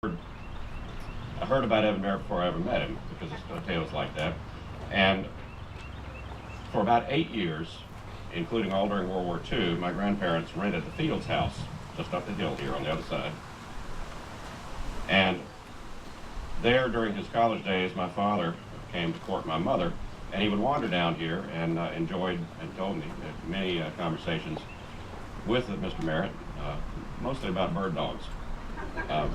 I heard about Evan Merritt before I ever met him because his tales like that. And for about 8 years, including all during World War II, my grandparents rented the Fields house just up the hill here on the other side. And there, during his college days, my father came to court my mother, and he would wander down here and enjoyed and told me many conversations with Mr. Merritt, mostly about bird dogs. And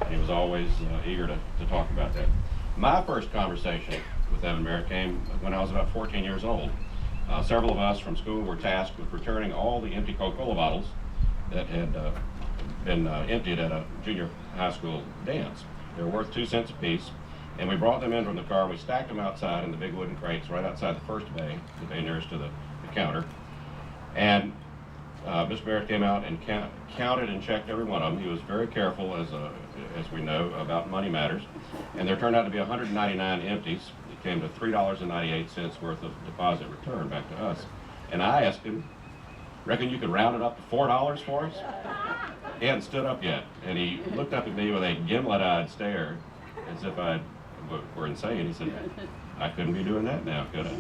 he was always eager to talk about that. My first conversation with Evan Merritt came when I was about 14 years old. Several of us from school were tasked with returning all the empty Coca-Cola bottles that had been emptied at a junior high school dance. They were worth 2 cents apiece, and we brought them in from the car. We stacked them outside in the big wooden crates right outside the first bay, the bay nearest to the counter. And Mr. Merritt came out and counted and checked every one of them. He was very careful, as we know, about money matters. And there turned out to be 199 empties. It came to $3.98 worth of deposit return back to us. And I asked him, "Reckon you could round it up to $4 for us?" He hadn't stood up yet, and he looked up at me with a gimlet-eyed stare, as if I were insane. He said, "I couldn't be doing that now, could I?"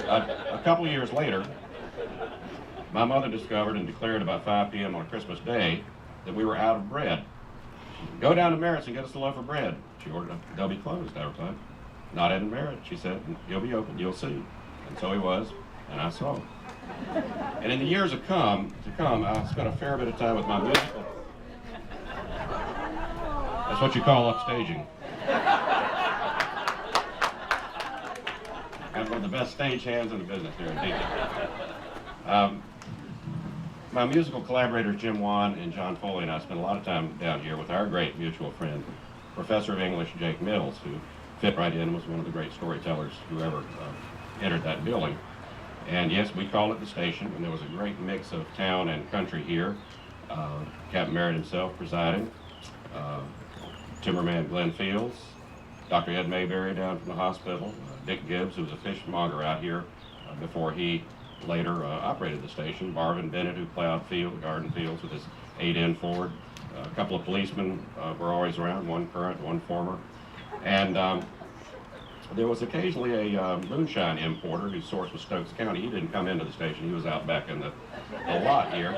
A couple of years later, my mother discovered and declared about 5 p.m. on Christmas Day that we were out of bread. "Go down to Merritt's and get us a loaf of bread." She ordered a, "They'll be closed," I replied. "Not Evan Merritt," she said. "He'll be open, you'll see." And so he was, and I saw. And in the years to come, I spent a fair bit of time with my musical. That's what you call upstaging. Got one of the best stage hands in the business here in Deacon. My musical collaborators Jim Wan and John Foley and I spent a lot of time down here with our great mutual friend, Professor of English Jake Mills, who fit right in and was one of the great storytellers who ever entered that building. And yes, we called it the station, and there was a great mix of town and country here. Captain Merritt himself presiding, Timberman Glenn Fields, Dr. Ed Mayberry down from the hospital, Dick Gibbs, who was a fishmonger out here before he later operated the station, Marvin Bennett, who plowed garden fields with his 8N Ford. A couple of policemen were always around, one current, one former. And there was occasionally a moonshine importer whose source was Stokes County. He didn't come into the station. He was out back in the lot here.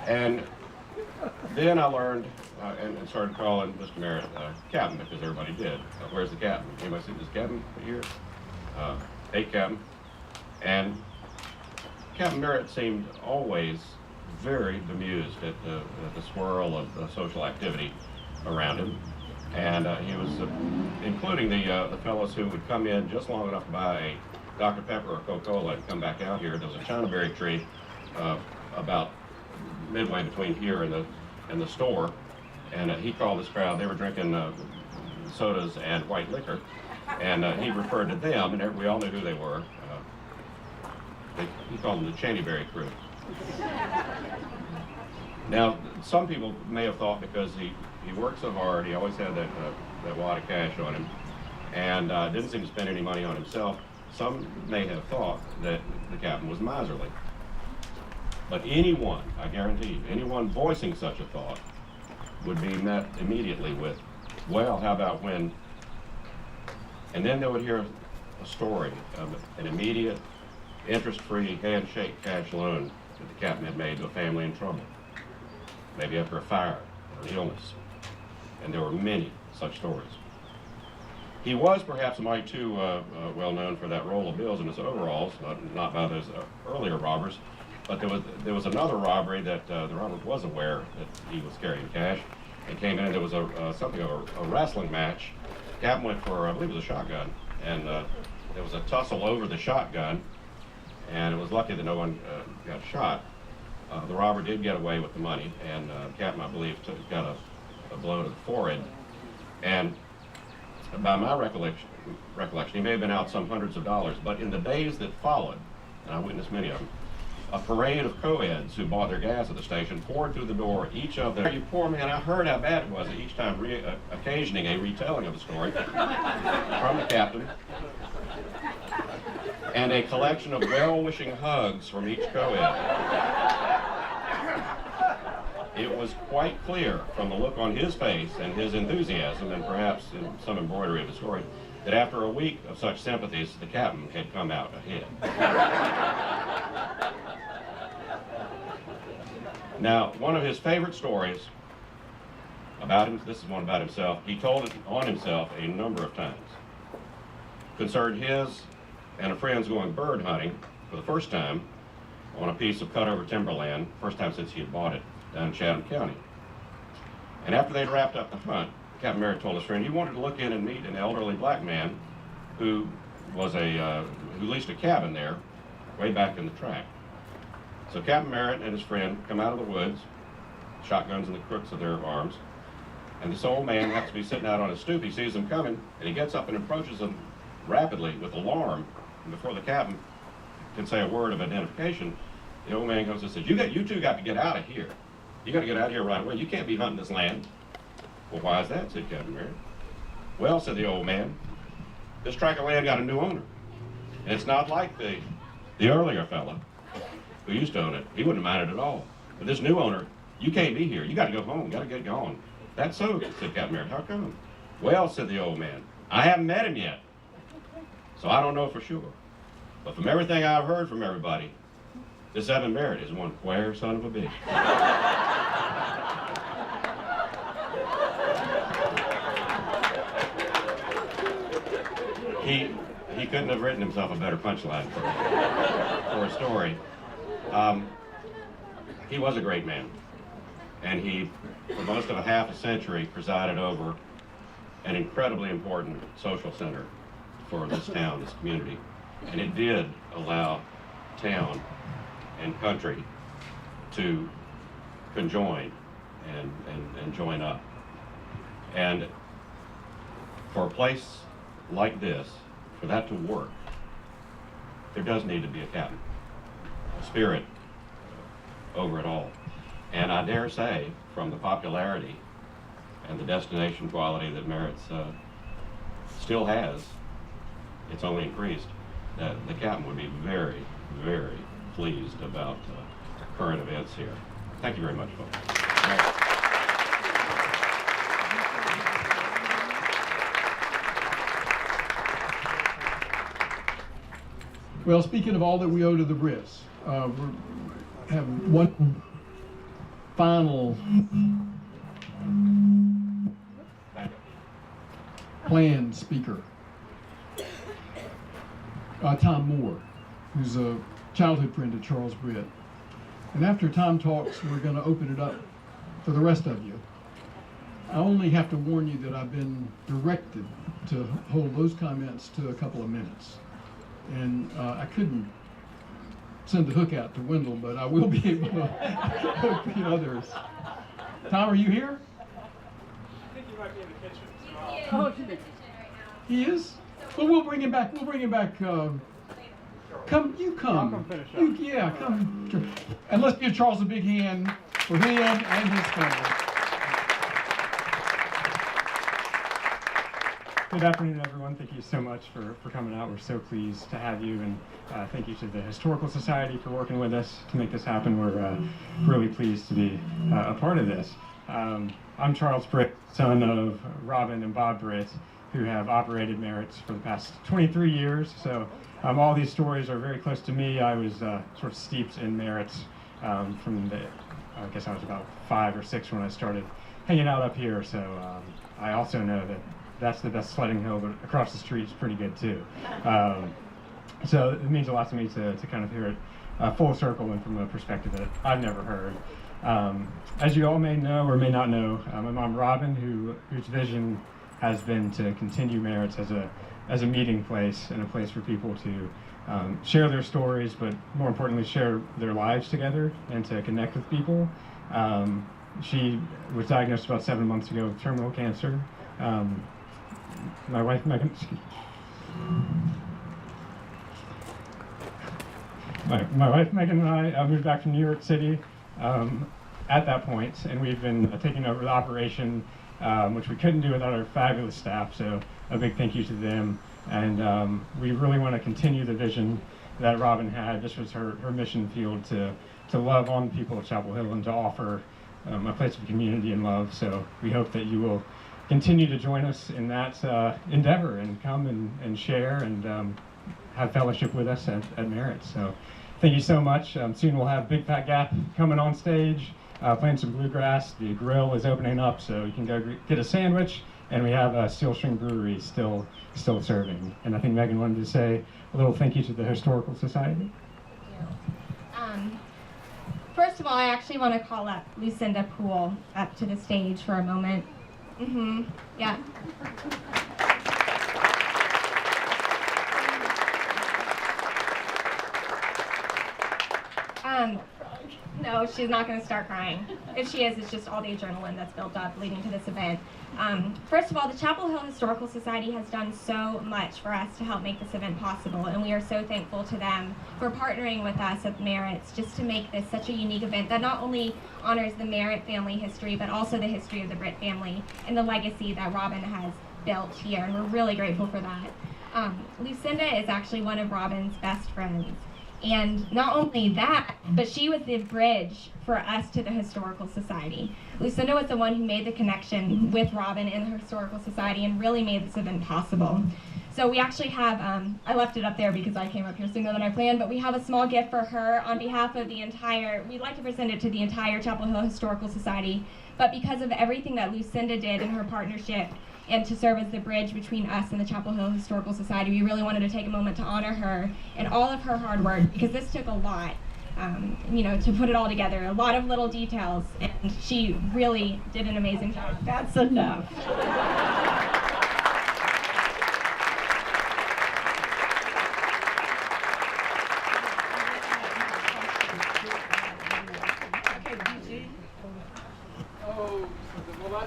And then I learned and started calling Mr. Merritt Captain, because everybody did. "Where's the captain? Anybody see this captain here?" "Hey, Captain." And Captain Merritt seemed always very bemused at the swirl of social activity around him. And he was including the fellows who would come in just long enough to buy a Dr. Pepper or Coca-Cola and come back out here. There was a chinaberry tree about midway between here and the store, and he called this crowd. They were drinking sodas and white liquor, and he referred to them, and we all knew who they were. He called them the Chaniberry crew. Now, some people may have thought because he worked so hard, he always had that wad of cash on him, and didn't seem to spend any money on himself. Some may have thought that the captain was miserly. But anyone, I guarantee you, anyone voicing such a thought would be met immediately with, "Well, how about when?" And then they would hear a story of an immediate, interest-free handshake cash loan that the captain had made to a family in trouble, maybe after a fire or an illness. And there were many such stories. He was perhaps a mite too well known for that roll of bills in his overalls, not by those earlier robbers, but there was another robbery that the robber was aware that he was carrying cash, and came in. There was something of a wrestling match. Captain went for, I believe it was a shotgun, and there was a tussle over the shotgun, and it was lucky that no one got shot. The robber did get away with the money, and Captain, I believe, got a blow to the forehead. And by my recollection, he may have been out some hundreds of dollars, but in the days that followed, and I witnessed many of them, a parade of co-eds who bought their gas at the station poured through the door, each of them. "You poor man, I heard how bad it was," each time occasioning a retelling of the story from the captain, and a collection of well-wishing hugs from each co-ed. was quite clear from the look on his face and his enthusiasm, and perhaps in some embroidery of his story, that after a week of such sympathies, the captain had come out ahead. Now, one of his favorite stories about him, this is one about himself, he told it on himself a number of times, concerned his and a friend's going bird hunting for the first time on a piece of cut-over timberland, first time since he had bought it down in Chatham County. And after they'd wrapped up the hunt, Captain Merritt told his friend he wanted to look in and meet an elderly black man who was who leased a cabin there way back in the track. So Captain Merritt and his friend come out of the woods, shotguns in the crooks of their arms, and this old man happens to be sitting out on a stoop. He sees them coming, and he gets up and approaches them rapidly with alarm. And before the captain can say a word of identification, the old man goes and says, you two got to get out of here. You got to get out of here right away. You can't be hunting this land. Well, why is that, said Captain Merritt. Well, said the old man, this tract of land got a new owner. And it's not like the earlier fella who used to own it. He wouldn't mind it at all. But this new owner, you can't be here. You got to go home. Got to get going. That's so, said Captain Merritt. How come? Well, said the old man, I haven't met him yet, so I don't know for sure. But from everything I've heard from everybody, this Evan Merritt is one queer son of a bitch. He couldn't have written himself a better punchline for a story. He was a great man, and he, for most of a half a century, presided over an incredibly important social center for this town, this community. And it did allow town and country to conjoin and join up. And for a place like this, for that to work, there does need to be a captain, a spirit over it all. And I dare say, from the popularity and the destination quality that Merritt's still has, it's only increased, that the captain would be very, very pleased about current events here. Thank you very much, folks. Well, speaking of all that we owe to the Brits, we have one final planned speaker, Tom Moore, who's a childhood friend of Charles Britt. And after Tom talks, we're going to open it up for the rest of you. I only have to warn you that I've been directed to hold those comments to a couple of minutes. And I couldn't send the hook out to Wendell, but I will be able to hook the others. Tom, are you here? I think you might be in the kitchen. Oh, he is? Well, we'll bring him back. We'll bring him back. Come, you come. I'll come finish up. Yeah, come. And let's give Charles a big hand for him and his family. Good afternoon, everyone. Thank you so much for coming out. We're so pleased to have you, and thank you to the Historical Society for working with us to make this happen. We're really pleased to be a part of this. I'm Charles Britt, son of Robin and Bob Britt, who have operated Merritt's for the past 23 years. So all these stories are very close to me. I was sort of steeped in Merritt's from I guess I was about 5 or 6 when I started hanging out up here. So I also know that that's the best sledding hill, but across the street is pretty good too. So it means a lot to me to kind of hear it full circle and from a perspective that I've never heard. As you all may know or may not know, my mom Robin, whose vision has been to continue Merritt's as a meeting place and a place for people to share their stories, but more importantly, share their lives together and to connect with people. She was diagnosed about 7 months ago with terminal cancer. My wife Megan, my wife Megan and I moved back from New York City at that point, and we've been taking over the operation, which we couldn't do without our fabulous staff. So a big thank you to them, and we really want to continue the vision that Robin had. This was her mission field to love on the people of Chapel Hill and to offer a place of community and love. So we hope that you will continue to join us in that endeavor and come and share and have fellowship with us at Merritt. So thank you so much. Soon we'll have Big Fat Gap coming on stage, playing some bluegrass. The grill is opening up, so you can go get a sandwich. And we have Steel String Brewery still serving. And I think Megan wanted to say a little thank you to the Historical Society. First of all, I actually want to call up Lucinda Poole up to the stage for a moment. Yeah. No, she's not going to start crying. If she is, it's just all the adrenaline that's built up leading to this event. First of all, the Chapel Hill Historical Society has done so much for us to help make this event possible, and we are so thankful to them for partnering with us at Merritt's just to make this such a unique event that not only honors the Merritt family history, but also the history of the Britt family and the legacy that Robin has built here, and we're really grateful for that. Lucinda is actually one of Robin's best friends. And not only that, but she was the bridge for us to the Historical Society. Lucinda was the one who made the connection with Robin and the Historical Society and really made this event possible. So we actually have, I left it up there because I came up here sooner than I planned, but we have a small gift for her on behalf of the entire, we'd like to present it to the entire Chapel Hill Historical Society, but because of everything that Lucinda did in her partnership and to serve as the bridge between us and the Chapel Hill Historical Society, we really wanted to take a moment to honor her and all of her hard work, because this took a lot, to put it all together, a lot of little details, and she really did an amazing job. That's enough.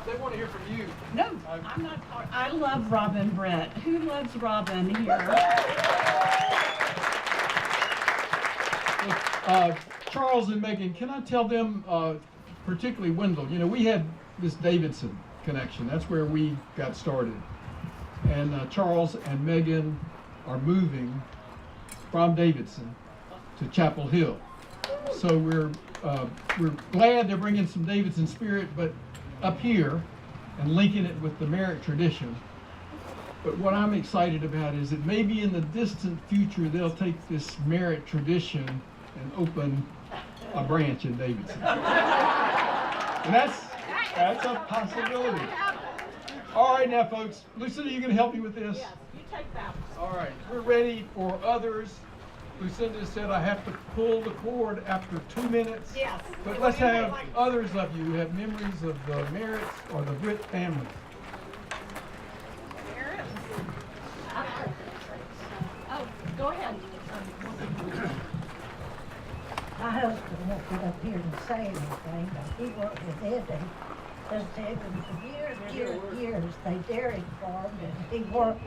They want to hear from you. No, I'm not. I love Robin Britt. Who loves Robin here? Charles and Megan, can I tell them, particularly Wendell, we had this Davidson connection. That's where we got started. And Charles and Megan are moving from Davidson to Chapel Hill. So we're glad they're bringing some Davidson spirit, but up here and linking it with the Merritt tradition. But what I'm excited about is that maybe in the distant future they'll take this Merritt tradition and open a branch in Davidson. And that's a possibility. All right now folks, Lucinda, you gonna help me with this? Yes, you take that. All right, we're ready for others. Lucinda said I have to pull the cord after 2 minutes. Yes. But let's have others of you who have memories of the Merritts or the Britt family. Merritt. Oh, go ahead. My husband won't get up here and say anything, but he worked with Evan. Just Evan for years. They dairy farmed, and he worked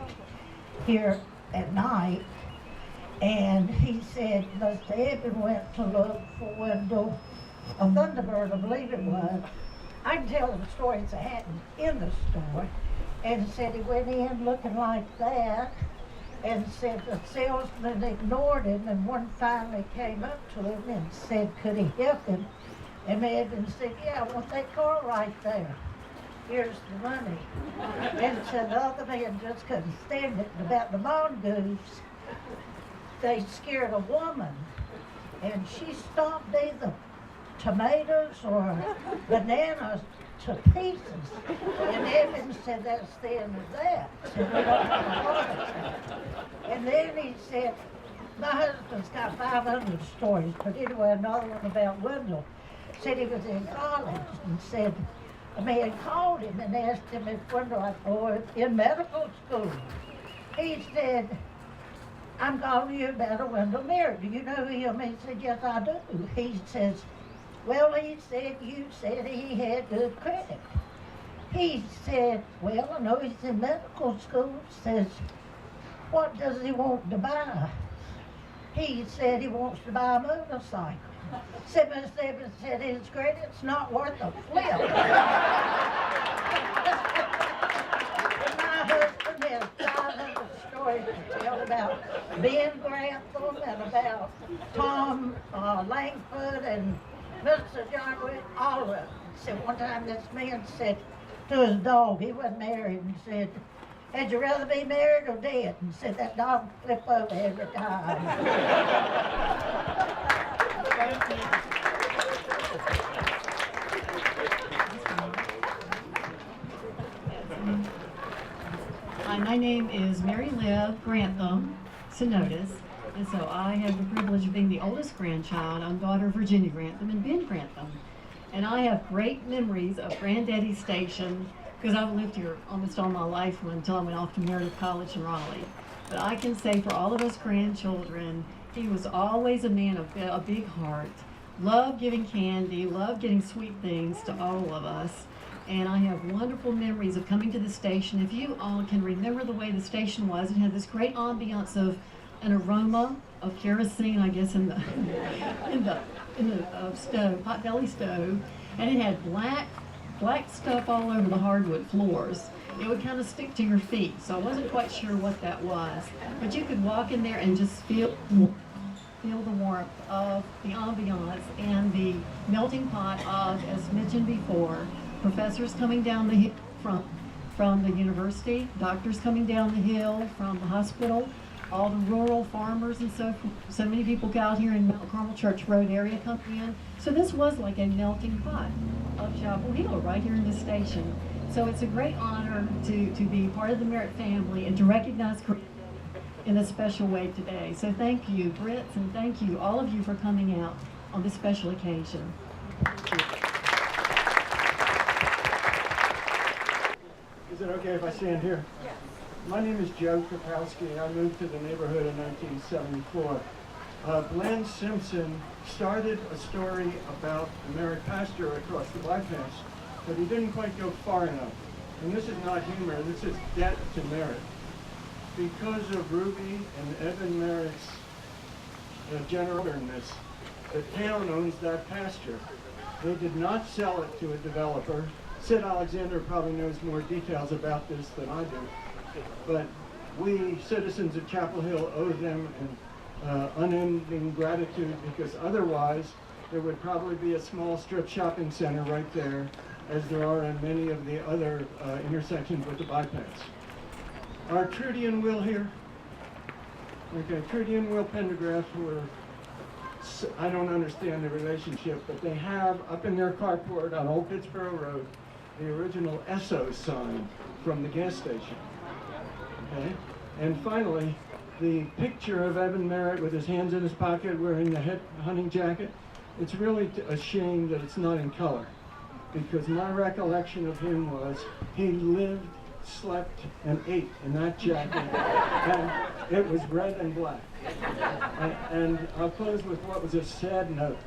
here at night. And he said, Mr. Evan went to look for Wendell, a Thunderbird, I believe it was. I can tell the stories that happened in the story. And said he went in looking like that, and said the salesman ignored him, and one finally came up to him and said, could he help him? And Evan said, yeah, I want that car right there. Here's the money. And said the other man just couldn't stand it. And about the mongoose, they scared a woman, and she stomped either tomatoes or bananas to pieces. And Evan said, that's the end of that. Said, we don't have a heart attack. And then he said, my husband's got 500 stories, but anyway, another one about Wendell. Said he was in college and said, a man called him and asked him if Wendell was in medical school. He said, I'm calling you about a Wendell Merritt. Do you know him? He said, yes, I do. He says, well, he said, you said he had good credit. He said, well, I know he's in medical school. Says, what does he want to buy? He said he wants to buy a motorcycle. Mr. Evans said his credit's not worth a flip. My husband has 500 stories to tell about Ben Grantham and about Tom Langford and Mr. John Witt, all of them. Said one time this man said to his dog, he wasn't married, and said, "Had you rather be married or dead?" And said that dog flip over every time. Hi, my name is Mary Liv Grantham Synotis, and so I have the privilege of being the oldest grandchild. I'm daughter of Virginia Grantham and Ben Grantham. And I have great memories of Granddaddy's Station because I've lived here almost all my life until I went off to Merritt College in Raleigh. But I can say for all of us grandchildren, he was always a man of a big heart, loved giving candy, loved getting sweet things to all of us. And I have wonderful memories of coming to the station. If you all can remember the way the station was, it had this great ambiance of an aroma of kerosene, I guess, in the stove, potbelly stove, and it had black stuff all over the hardwood floors. It would kind of stick to your feet, so I wasn't quite sure what that was. But you could walk in there and just feel the warmth of the ambiance and the melting pot of, as mentioned before, professors coming down the hill from the university, doctors coming down the hill from the hospital, all the rural farmers and so many people out here in Mount Carmel Church Road area coming in. So this was like a melting pot of Chapel Hill right here in the station. So it's a great honor to be part of the Merritt family and to recognize in a special way today. So thank you, Brits, and thank you, all of you, for coming out on this special occasion. Is it okay if I stand here? Yes. My name is Joe Kapowski. I moved to the neighborhood in 1974. Glenn Simpson started a story about the Merritt pasture across the bypass, but he didn't quite go far enough. And this is not humor, this is debt to Merritt. Because of Ruby and Evan Merritt's generousness, the town owns that pasture. They did not sell it to a developer. Sid Alexander probably knows more details about this than I do. But we, citizens of Chapel Hill, owe them an unending gratitude, because otherwise there would probably be a small strip shopping center right there, as there are in many of the other intersections with the bypass. Are Trudy and Will here? Okay, Trudy and Will Pendergraft were, I don't understand the relationship, but they have up in their carport on Old Pittsboro Road the original Esso sign from the gas station. Okay? And finally, the picture of Evan Merritt with his hands in his pocket wearing the hunting jacket, it's really a shame that it's not in color, because my recollection of him was he lived, slept, and ate in that jacket, and it was red and black. And I'll close with what was a sad note.